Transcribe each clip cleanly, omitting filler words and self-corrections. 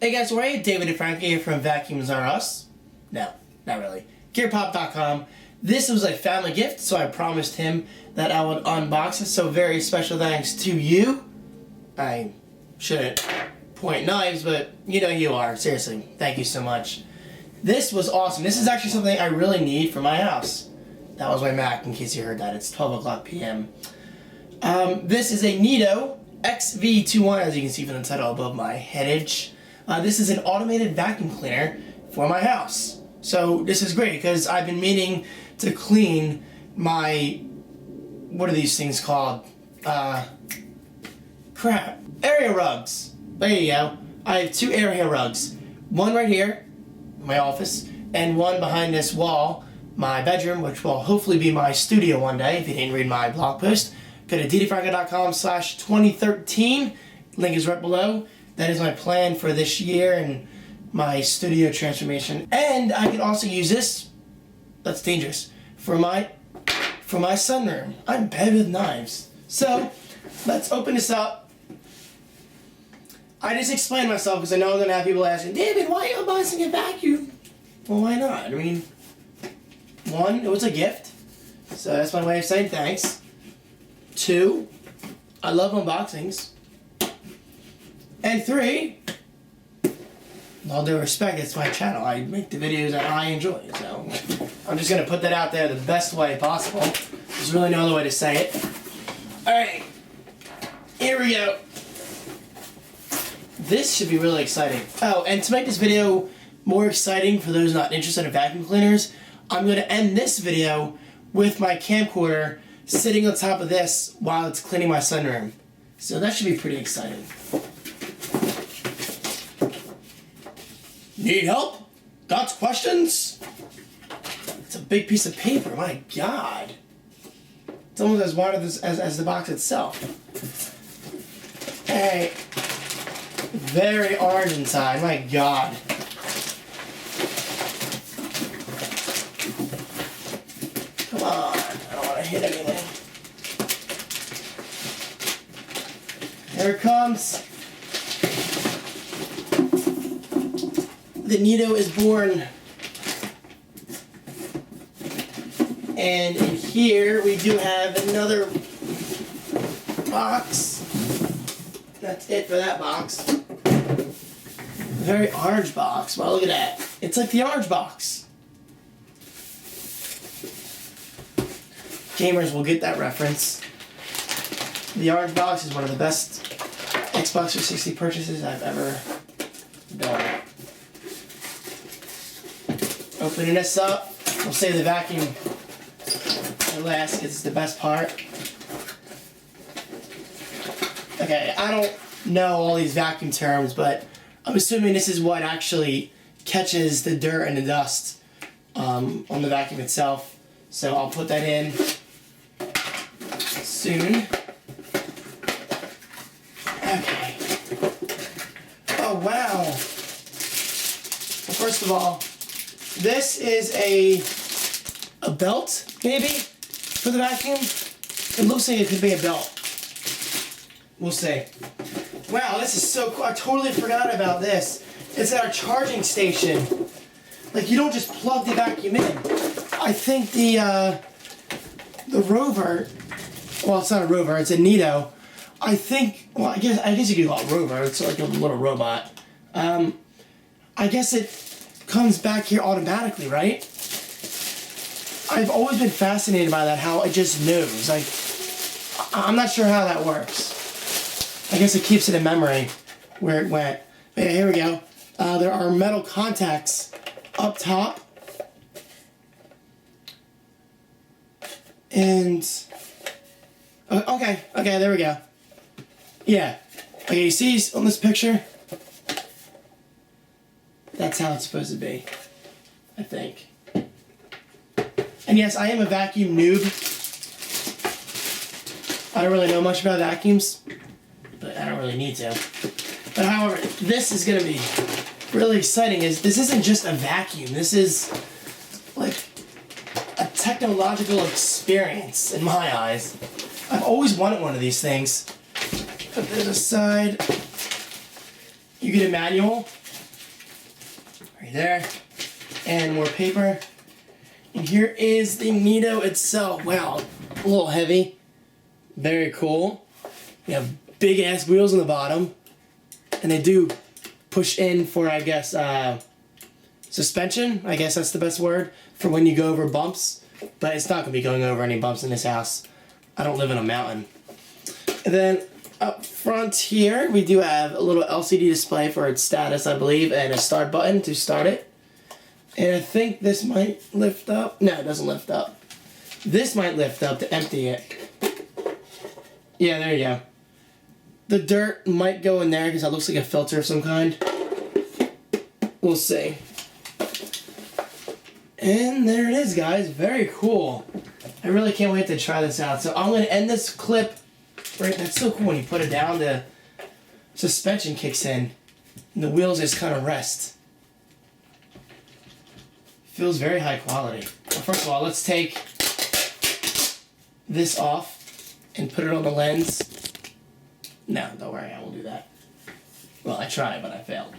Hey guys, we're here. David and Franco here from Vacuums R Us. No, not really. GearPop.com. This was a family gift, so I promised him that I would unbox it. So very special thanks to you. I shouldn't point knives, but you know you are. Seriously, thank you so much. This was awesome. This is actually something I really need for my house. That was my Mac, in case you heard that. It's 12 o'clock p.m. This is a Neato XV-21, as you can see from the title above my headage. This is an automated vacuum cleaner for my house. So this is great because I've been meaning to clean my, what are these things called? Crap. Area rugs. There you go. I have two area rugs. One right here, my office, and one behind this wall, my bedroom, which will hopefully be my studio one day. If you didn't read my blog post, go to ddfranco.com/2013. Link is right below. That is my plan for this year and my studio transformation. And I can also use this, that's dangerous, for my sunroom. I'm bad with knives. So, let's open this up. I just explained myself because I know I'm going to have people asking, David, why are you unboxing a vacuum? Well, why not? I mean, one, it was a gift. So that's my way of saying thanks. Two, I love unboxings. And three, with all due respect, it's my channel. I make the videos that I enjoy, so I'm just going to put that out there the best way possible. There's really no other way to say it. Alright, here we go. This should be really exciting. Oh, and to make this video more exciting for those not interested in vacuum cleaners, I'm going to end this video with my camcorder sitting on top of this while it's cleaning my sunroom. So that should be pretty exciting. Need help? Got questions? It's a big piece of paper, my God. It's almost as wide as the box itself. Hey, very orange inside, my God. Come on, I don't want to hit anything. Here it comes. The Neato is born. And in here we do have another box. That's it for that box. A very orange box. Wow, look at that. It's like the orange box. Gamers will get that reference. The orange box is one of the best Xbox 360 purchases I've ever done. Opening this up, we'll save the vacuum for last because it's the best part. Okay, I don't know all these vacuum terms, but I'm assuming this is what actually catches the dirt and the dust on the vacuum itself. So I'll put that in soon. Okay. Oh, wow. Well, first of all, this is a belt, maybe, for the vacuum. It looks like it could be a belt. We'll see. Wow, this is so cool. I totally forgot about this. It's at our charging station. Like, you don't just plug the vacuum in. I think the Rover, well, it's not a Rover, it's a Neato. I think, well, I guess you could call it a Rover. It's like a little robot. I guess it comes back here automatically, right? I've always been fascinated by that, how it just knows. Like, I'm not sure how that works. I guess it keeps it in memory where it went. But yeah, here we go. There are metal contacts up top. And, okay, there we go. Yeah. Okay, you see on this picture? That's how it's supposed to be, I think. And yes, I am a vacuum noob. I don't really know much about vacuums, but I don't really need to. But however, this is going to be really exciting. This isn't just a vacuum. This is like a technological experience in my eyes. I've always wanted one of these things. Put this aside. You get a manual. there. And more paper. And here is the Neato itself. Wow, a little heavy. Very cool. We have big ass wheels on the bottom. And they do push in for, I guess, suspension. I guess that's the best word for when you go over bumps. But it's not going to be going over any bumps in this house. I don't live in a mountain. And then up front here, we do have a little LCD display for its status, I believe, and a start button to start it. And I think this might lift up. No, it doesn't lift up. This might lift up to empty it. Yeah, there you go. The dirt might go in there because that looks like a filter of some kind. We'll see. And there it is, guys. Very cool. I really can't wait to try this out. So I'm going to end this clip. Right, that's so cool when you put it down, the suspension kicks in. And the wheels just kind of rest. Feels very high quality. Well, first of all, let's take this off and put it on the lens. No, don't worry, I won't do that. Well, I tried, but I failed.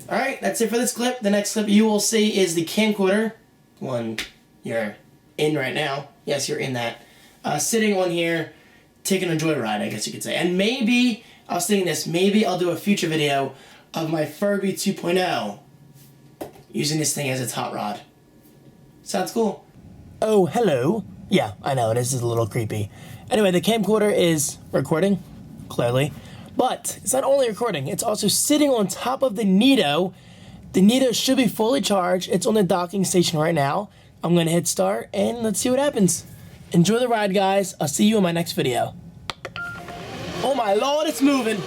Alright, that's it for this clip. The next clip you will see is the camcorder. One you're in right now. Yes, you're in that. Sitting on here, taking a joyride, I guess you could say. And maybe, I was thinking this, maybe I'll do a future video of my Furby 2.0 using this thing as its hot rod. Sounds cool. Oh, hello. Yeah, I know, this is a little creepy. Anyway, the camcorder is recording, clearly. But it's not only recording, it's also sitting on top of the Neato. The Neato should be fully charged. It's on the docking station right now. I'm going to hit start, and let's see what happens. Enjoy the ride, guys. I'll see you in my next video. Oh my lord, it's moving.